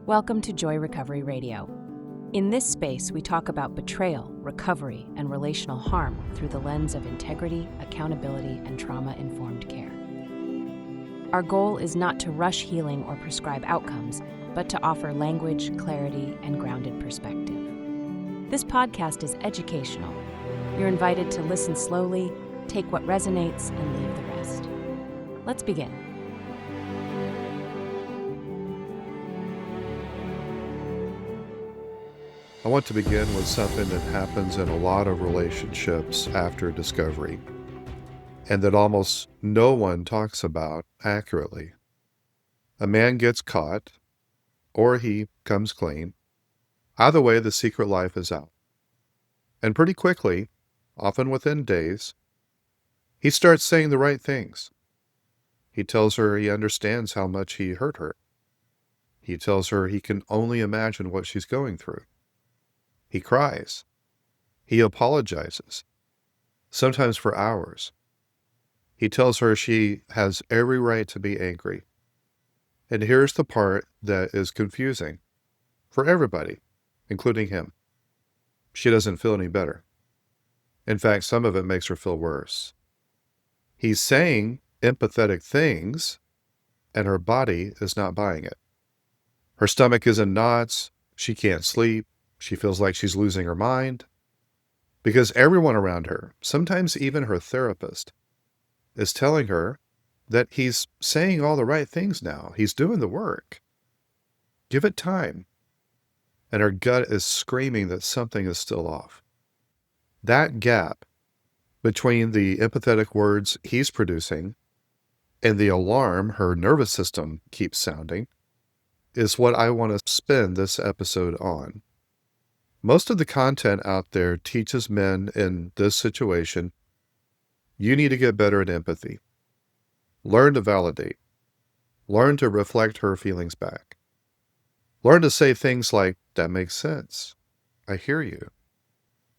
Welcome to Joy Recovery Radio. In this space, we talk about betrayal, recovery, and relational harm through the lens of integrity, accountability, and trauma-informed care. Our goal is not to rush healing or prescribe outcomes, but to offer language, clarity, and grounded perspective. This podcast is educational. You're invited to listen slowly, take what resonates, and leave the rest. Let's begin. I want to begin with something that happens in a lot of relationships after discovery, and that almost no one talks about accurately. A man gets caught, or he comes clean. Either way, the secret life is out. And pretty quickly, often within days, he starts saying the right things. He tells her he understands how much he hurt her. He tells her he can only imagine what she's going through. He cries. He apologizes, sometimes for hours. He tells her she has every right to be angry. And here's the part that is confusing for everybody, including him. She doesn't feel any better. In fact, some of it makes her feel worse. He's saying empathetic things, and her body is not buying it. Her stomach is in knots. She can't sleep. She feels like she's losing her mind because everyone around her, sometimes even her therapist, is telling her that he's saying all the right things now. He's doing the work. Give it time. And her gut is screaming that something is still off. That gap between the empathetic words he's producing and the alarm her nervous system keeps sounding is what I want to spend this episode on. Most of the content out there teaches men in this situation, you need to get better at empathy. Learn to validate. Learn to reflect her feelings back. Learn to say things like, that makes sense. I hear you.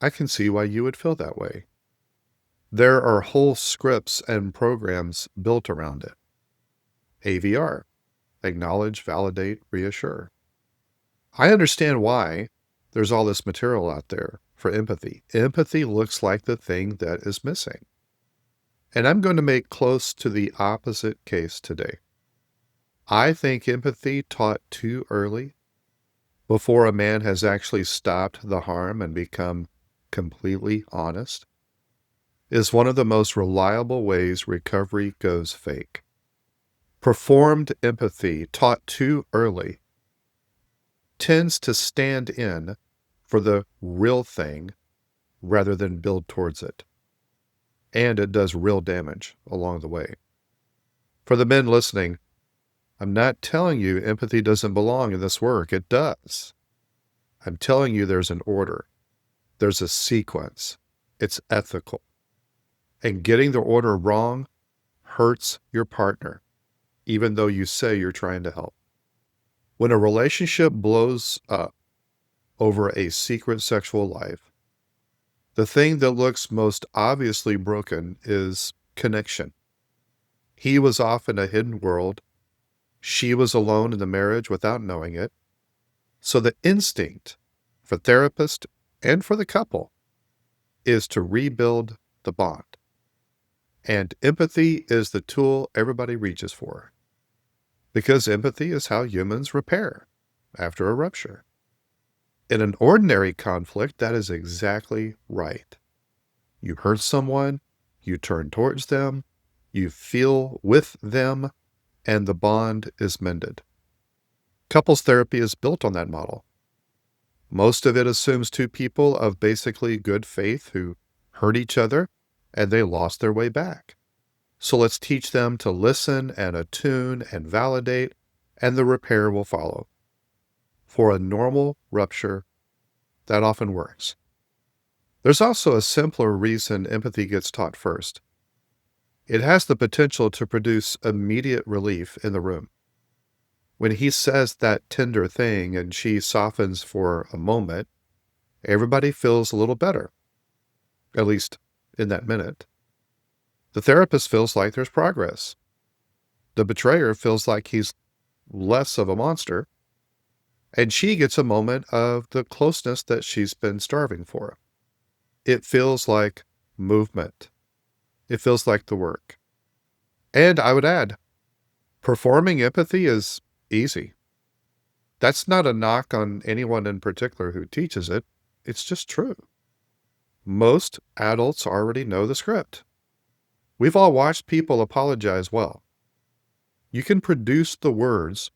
I can see why you would feel that way. There are whole scripts and programs built around it. AVR, acknowledge, validate, reassure. I understand why there's all this material out there for empathy. Empathy looks like the thing that is missing. And I'm going to make close to the opposite case today. I think empathy taught too early, before a man has actually stopped the harm and become completely honest, is one of the most reliable ways recovery goes fake. Performed empathy taught too early tends to stand in for the real thing rather than build towards it. And it does real damage along the way. For the men listening, I'm not telling you empathy doesn't belong in this work. It does. I'm telling you there's an order. There's a sequence. It's ethical. And getting the order wrong hurts your partner, even though you say you're trying to help. When a relationship blows up over a secret sexual life, the thing that looks most obviously broken is connection. He was off in a hidden world. She was alone in the marriage without knowing it. So the instinct for therapist and for the couple is to rebuild the bond. And empathy is the tool everybody reaches for. Because empathy is how humans repair after a rupture. In an ordinary conflict, that is exactly right. You hurt someone, you turn towards them, you feel with them, and the bond is mended. Couples therapy is built on that model. Most of it assumes two people of basically good faith who hurt each other and they lost their way back. So let's teach them to listen and attune and validate, and the repair will follow. For a normal rupture, that often works. There's also a simpler reason empathy gets taught first. It has the potential to produce immediate relief in the room. When he says that tender thing and she softens for a moment, everybody feels a little better, at least in that minute. The therapist feels like there's progress. The betrayer feels like he's less of a monster. And she gets a moment of the closeness that she's been starving for. It feels like movement. It feels like the work. And I would add, performing empathy is easy. That's not a knock on anyone in particular who teaches it. It's just true. Most adults already know the script. We've all watched people apologize well. You can produce the words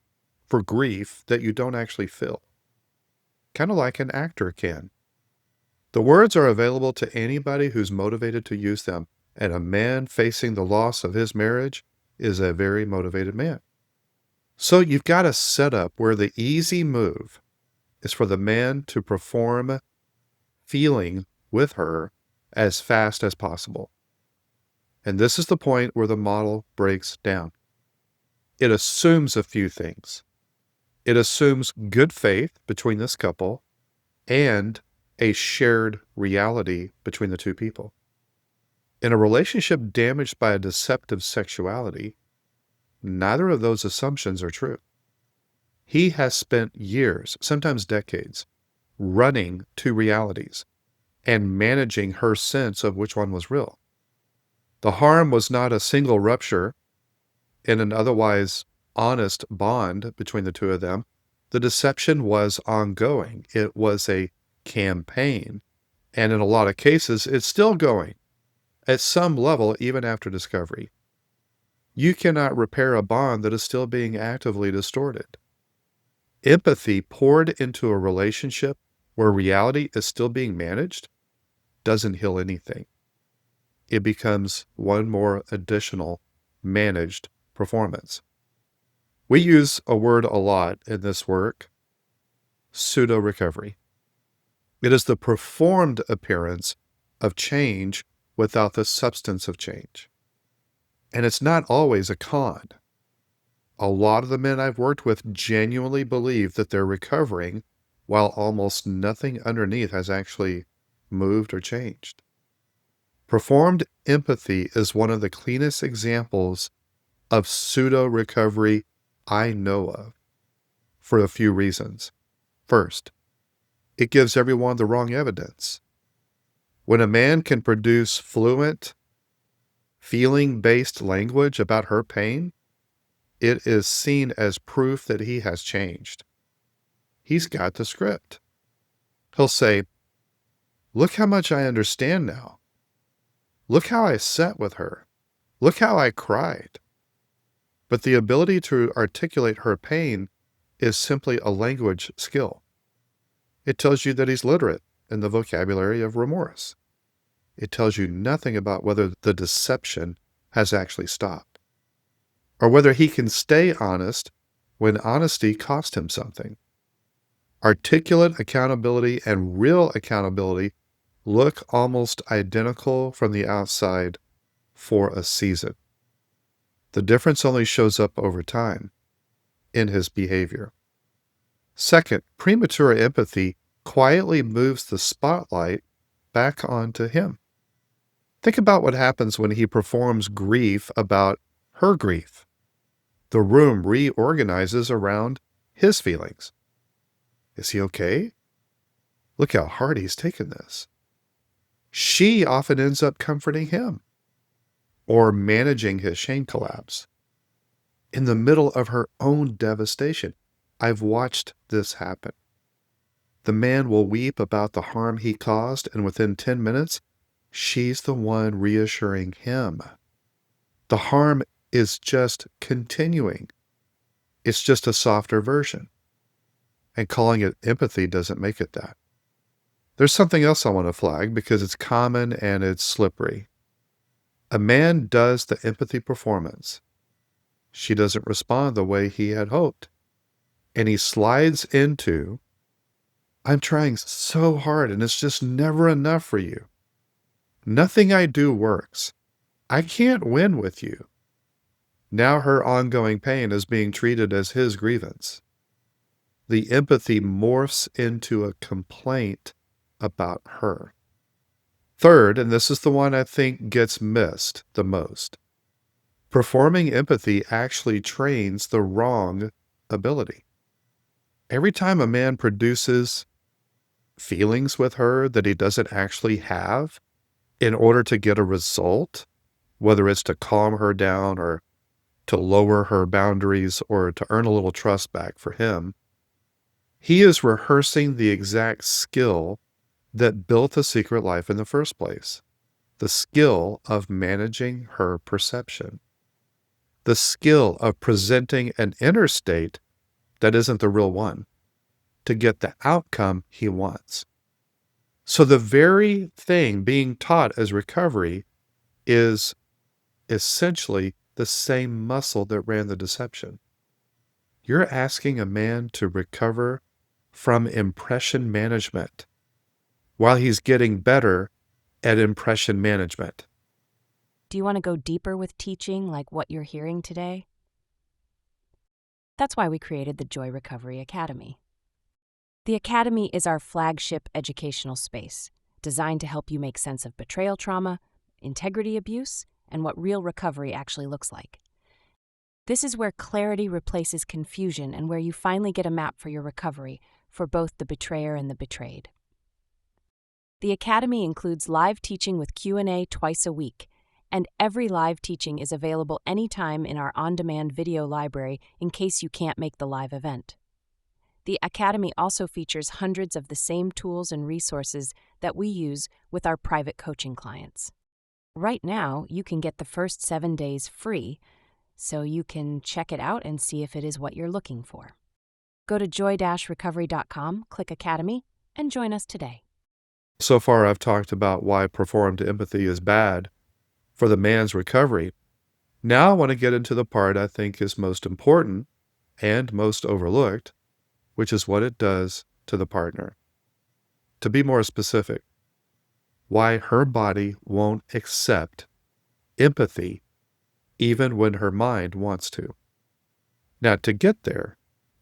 for grief that you don't actually feel, kind of like an actor can. The words are available to anybody who's motivated to use them, and a man facing the loss of his marriage is a very motivated man. So you've got a setup where the easy move is for the man to perform feeling with her as fast as possible. And this is the point where the model breaks down. It assumes a few things. It assumes good faith between this couple and a shared reality between the two people. In a relationship damaged by a deceptive sexuality, neither of those assumptions are true. He has spent years, sometimes decades, running two realities and managing her sense of which one was real. The harm was not a single rupture in an otherwise honest bond between the two of them. The deception was ongoing. It was a campaign. And in a lot of cases, it's still going at some level, even after discovery. You cannot repair a bond that is still being actively distorted. Empathy poured into a relationship where reality is still being managed doesn't heal anything. It becomes one more additional managed performance. We use a word a lot in this work, pseudo-recovery. It is the performed appearance of change without the substance of change. And it's not always a con. A lot of the men I've worked with genuinely believe that they're recovering while almost nothing underneath has actually moved or changed. Performed empathy is one of the cleanest examples of pseudo-recovery I know of, for a few reasons. First, it gives everyone the wrong evidence. When a man can produce fluent, feeling-based language about her pain, it is seen as proof that he has changed. He's got the script. He'll say, "Look how much I understand now. Look how I sat with her. Look how I cried." But the ability to articulate her pain is simply a language skill. It tells you that he's literate in the vocabulary of remorse. It tells you nothing about whether the deception has actually stopped, or whether he can stay honest when honesty cost him something. Articulate accountability and real accountability look almost identical from the outside for a season. The difference only shows up over time in his behavior. Second, premature empathy quietly moves the spotlight back onto him. Think about what happens when he performs grief about her grief. The room reorganizes around his feelings. Is he okay? Look how hard he's taken this. She often ends up comforting him or managing his shame collapse in the middle of her own devastation. I've watched this happen. The man will weep about the harm he caused, and within 10 minutes, she's the one reassuring him. The harm is just continuing. It's just a softer version. And calling it empathy doesn't make it that. There's something else I want to flag because it's common and it's slippery. A man does the empathy performance. She doesn't respond the way he had hoped. And he slides into, "I'm trying so hard and it's just never enough for you. Nothing I do works. I can't win with you." Now her ongoing pain is being treated as his grievance. The empathy morphs into a complaint about her. Third, and this is the one I think gets missed the most, performing empathy actually trains the wrong ability. Every time a man produces feelings with her that he doesn't actually have in order to get a result, whether it's to calm her down or to lower her boundaries or to earn a little trust back for him, he is rehearsing the exact skill that built a secret life in the first place. The skill of managing her perception. The skill of presenting an inner state that isn't the real one to get the outcome he wants. So the very thing being taught as recovery is essentially the same muscle that ran the deception. You're asking a man to recover from impression management while he's getting better at impression management. Do you want to go deeper with teaching like what you're hearing today? That's why we created the Joy Recovery Academy. The Academy is our flagship educational space, designed to help you make sense of betrayal trauma, integrity abuse, and what real recovery actually looks like. This is where clarity replaces confusion and where you finally get a map for your recovery for both the betrayer and the betrayed. The Academy includes live teaching with Q&A twice a week, and every live teaching is available anytime in our on-demand video library in case you can't make the live event. The Academy also features hundreds of the same tools and resources that we use with our private coaching clients. Right now, you can get the first 7 days free, so you can check it out and see if it is what you're looking for. Go to joy-recovery.com, click Academy, and join us today. So far, I've talked about why performed empathy is bad for the man's recovery. Now I want to get into the part I think is most important and most overlooked, which is what it does to the partner. To be more specific, why her body won't accept empathy even when her mind wants to. Now, to get there,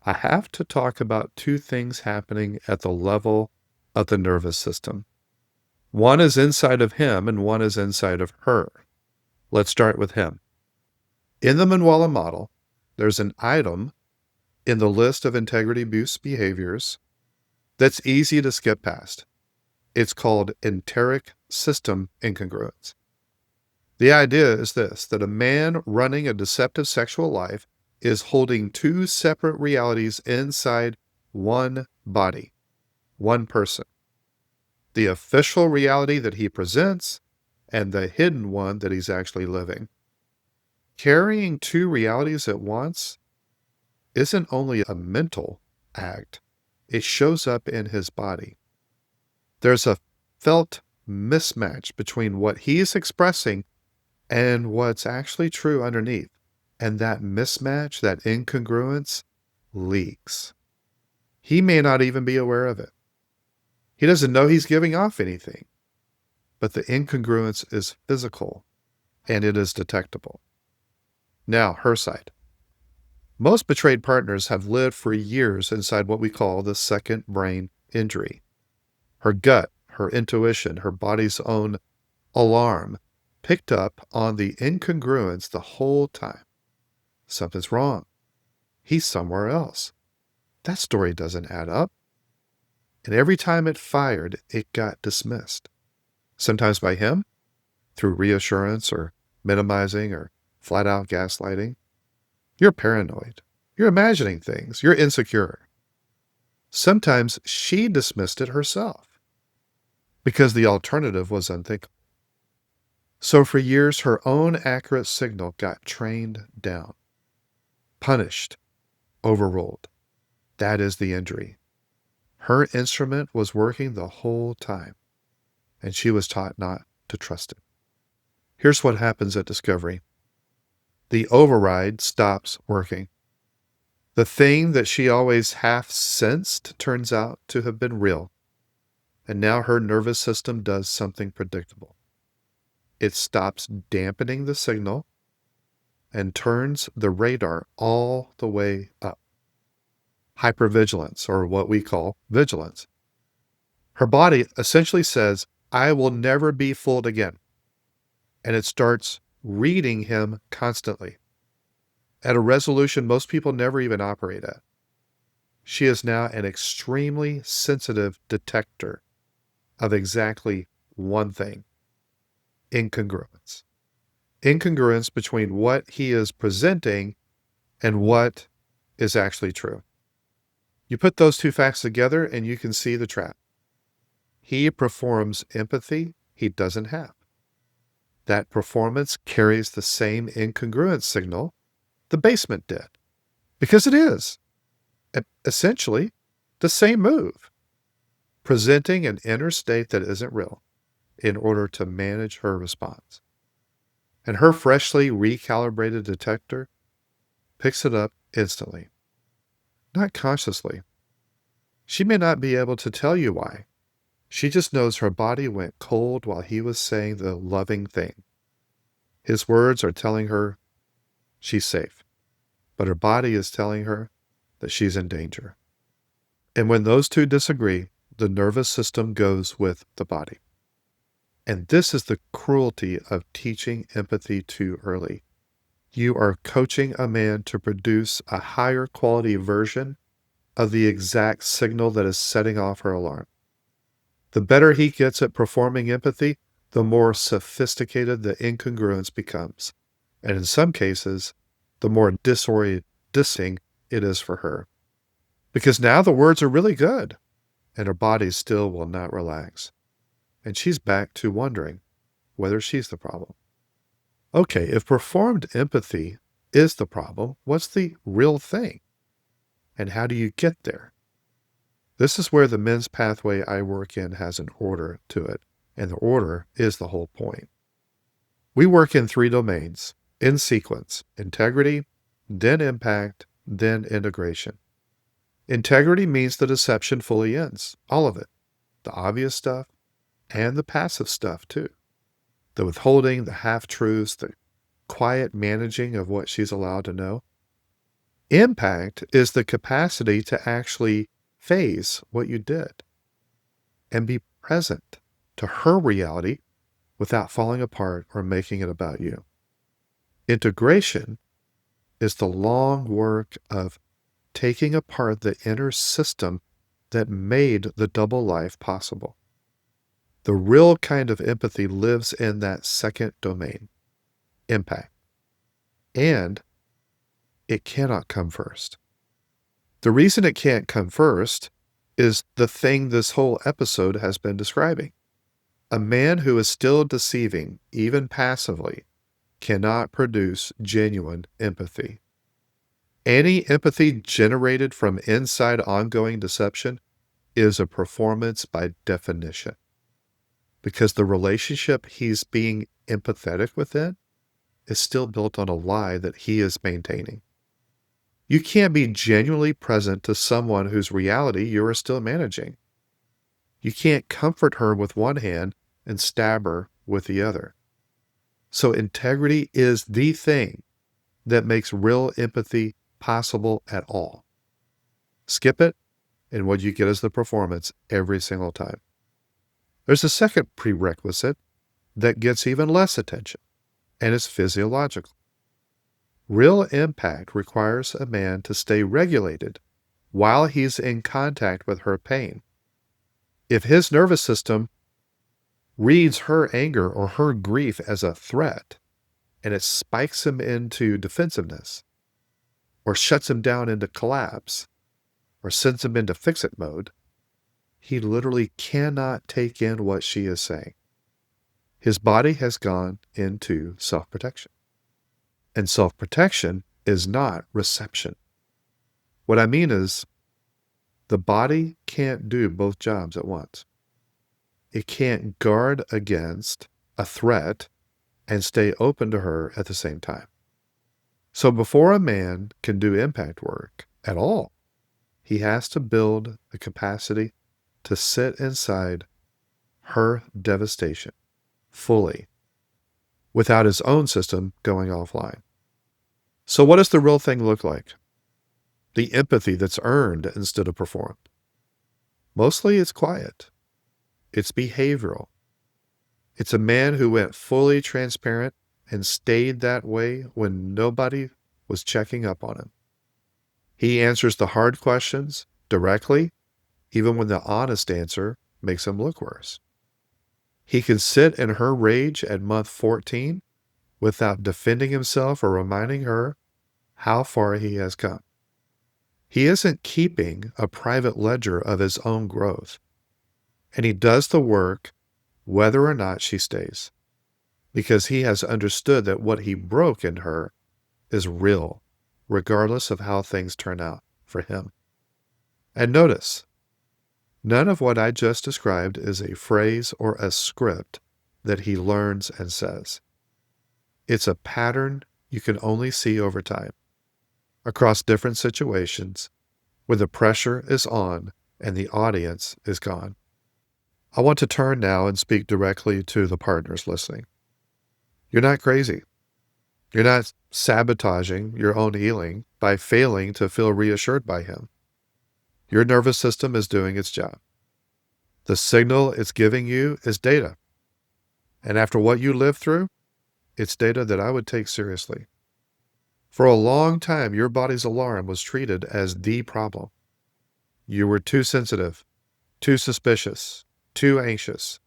I have to talk about two things happening at the level of the nervous system. One is inside of him and one is inside of her. Let's start with him. In the Manwala model, there's an item in the list of integrity abuse behaviors that's easy to skip past. It's called enteric system incongruence. The idea is this, that a man running a deceptive sexual life is holding two separate realities inside one body, one person. The official reality that he presents and the hidden one that he's actually living. Carrying two realities at once isn't only a mental act, it shows up in his body. There's a felt mismatch between what he's expressing and what's actually true underneath. And that mismatch, that incongruence, leaks. He may not even be aware of it. He doesn't know he's giving off anything. But the incongruence is physical and it is detectable. Now, her side. Most betrayed partners have lived for years inside what we call the second brain injury. Her gut, her intuition, her body's own alarm picked up on the incongruence the whole time. Something's wrong. He's somewhere else. That story doesn't add up. And every time it fired, it got dismissed. Sometimes by him, through reassurance or minimizing or flat out gaslighting. You're paranoid. You're imagining things. You're insecure. Sometimes she dismissed it herself because the alternative was unthinkable. So for years, her own accurate signal got trained down, punished, overruled. That is the injury. Her instrument was working the whole time, and she was taught not to trust it. Here's what happens at discovery. The override stops working. The thing that she always half sensed turns out to have been real. And now her nervous system does something predictable. It stops dampening the signal and turns the radar all the way up. Hypervigilance, or what we call vigilance. Her body essentially says, I will never be fooled again. And it starts reading him constantly at a resolution most people never even operate at. she is now an extremely sensitive detector of exactly one thing: incongruence. Incongruence between what he is presenting and what is actually true. You put those two facts together and you can see the trap. He performs empathy he doesn't have. That performance carries the same incongruence signal the basement did, because it is essentially the same move, presenting an inner state that isn't real in order to manage her response. And her freshly recalibrated detector picks it up instantly, not consciously. She may not be able to tell you why. She just knows her body went cold while he was saying the loving thing. His words are telling her she's safe, but her body is telling her that she's in danger. And when those two disagree, the nervous system goes with the body. And this is the cruelty of teaching empathy too early. You are coaching a man to produce a higher quality version of the exact signal that is setting off her alarm. The better he gets at performing empathy, the more sophisticated the incongruence becomes. And in some cases, the more disorienting it is for her. Because now the words are really good, and her body still will not relax. And she's back to wondering whether she's the problem. Okay, if performed empathy is the problem, what's the real thing? And how do you get there? This is where the men's pathway I work in has an order to it, and the order is the whole point. We work in 3 domains, in sequence: integrity, then impact, then integration. Integrity means the deception fully ends, all of it, the obvious stuff and the passive stuff too. The withholding, the half-truths, the quiet managing of what she's allowed to know. Impact is the capacity to actually phase what you did and be present to her reality without falling apart or making it about you. Integration is the long work of taking apart the inner system that made the double life possible. The real kind of empathy lives in that second domain, impact. And it cannot come first. The reason it can't come first is the thing this whole episode has been describing. A man who is still deceiving, even passively, cannot produce genuine empathy. Any empathy generated from inside ongoing deception is a performance by definition, because the relationship he's being empathetic within is still built on a lie that he is maintaining. You can't be genuinely present to someone whose reality you are still managing. You can't comfort her with one hand and stab her with the other. So integrity is the thing that makes real empathy possible at all. Skip it, and what you get is the performance every single time. There's a second prerequisite that gets even less attention, and it's physiological. Real impact requires a man to stay regulated while he's in contact with her pain. If his nervous system reads her anger or her grief as a threat, and it spikes him into defensiveness, or shuts him down into collapse, or sends him into fix-it mode, he literally cannot take in what she is saying. His body has gone into self-protection. And self-protection is not reception. What I mean is, the body can't do both jobs at once. It can't guard against a threat and stay open to her at the same time. So before a man can do impact work at all, he has to build the capacity to sit inside her devastation fully without his own system going offline. So what does the real thing look like? The empathy that's earned instead of performed. Mostly it's quiet. It's behavioral. It's a man who went fully transparent and stayed that way when nobody was checking up on him. He answers the hard questions directly, even when the honest answer makes him look worse. He can sit in her rage at month 14 without defending himself or reminding her how far he has come. He isn't keeping a private ledger of his own growth, and he does the work whether or not she stays, because he has understood that what he broke in her is real, regardless of how things turn out for him. And notice, none of what I just described is a phrase or a script that he learns and says. It's a pattern you can only see over time, across different situations, when the pressure is on and the audience is gone. I want to turn now and speak directly to the partners listening. You're not crazy. You're not sabotaging your own healing by failing to feel reassured by him. Your nervous system is doing its job. The signal it's giving you is data. And after what you lived through, it's data that I would take seriously. For a long time, your body's alarm was treated as the problem. You were too sensitive, too suspicious, too anxious.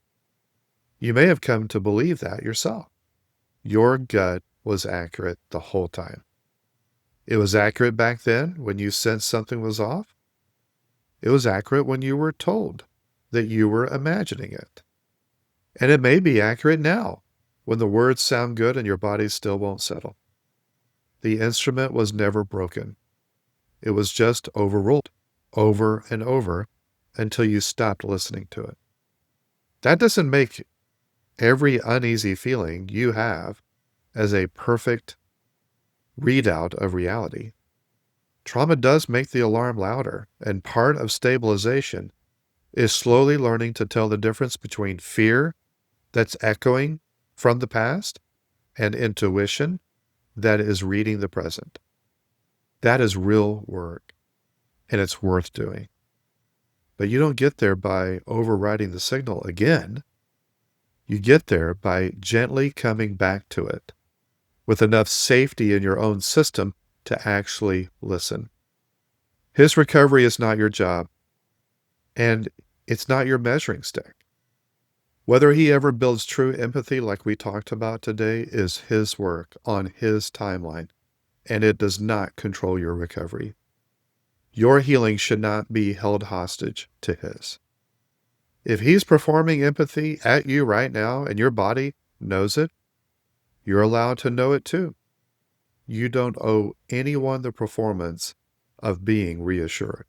You may have come to believe that yourself. Your gut was accurate the whole time. It was accurate back then when you sensed something was off. It was accurate when you were told that you were imagining it. And it may be accurate now when the words sound good and your body still won't settle. The instrument was never broken. It was just overruled over and over until you stopped listening to it. That doesn't make every uneasy feeling you have as a perfect readout of reality. Trauma does make the alarm louder, and part of stabilization is slowly learning to tell the difference between fear that's echoing from the past and intuition that is reading the present. That is real work, and it's worth doing. But you don't get there by overriding the signal again. You get there by gently coming back to it with enough safety in your own system to actually listen. His recovery is not your job, and it's not your measuring stick. Whether he ever builds true empathy like we talked about today is his work on his timeline, and it does not control your recovery. Your healing should not be held hostage to his. If he's performing empathy at you right now and your body knows it, you're allowed to know it too. You don't owe anyone the performance of being reassured.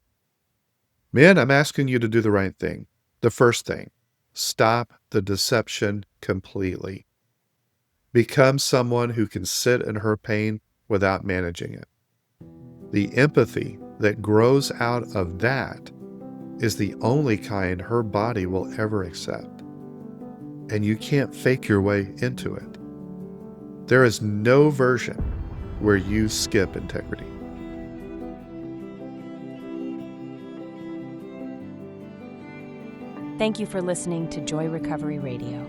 Men, I'm asking you to do the right thing. The first thing, stop the deception completely. Become someone who can sit in her pain without managing it. The empathy that grows out of that is the only kind her body will ever accept. And you can't fake your way into it. There is no version where you skip integrity. Thank you for listening to Joy Recovery Radio.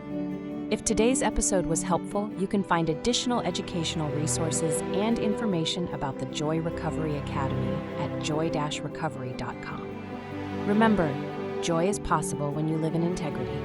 If today's episode was helpful, you can find additional educational resources and information about the Joy Recovery Academy at joy-recovery.com. Remember, joy is possible when you live in integrity.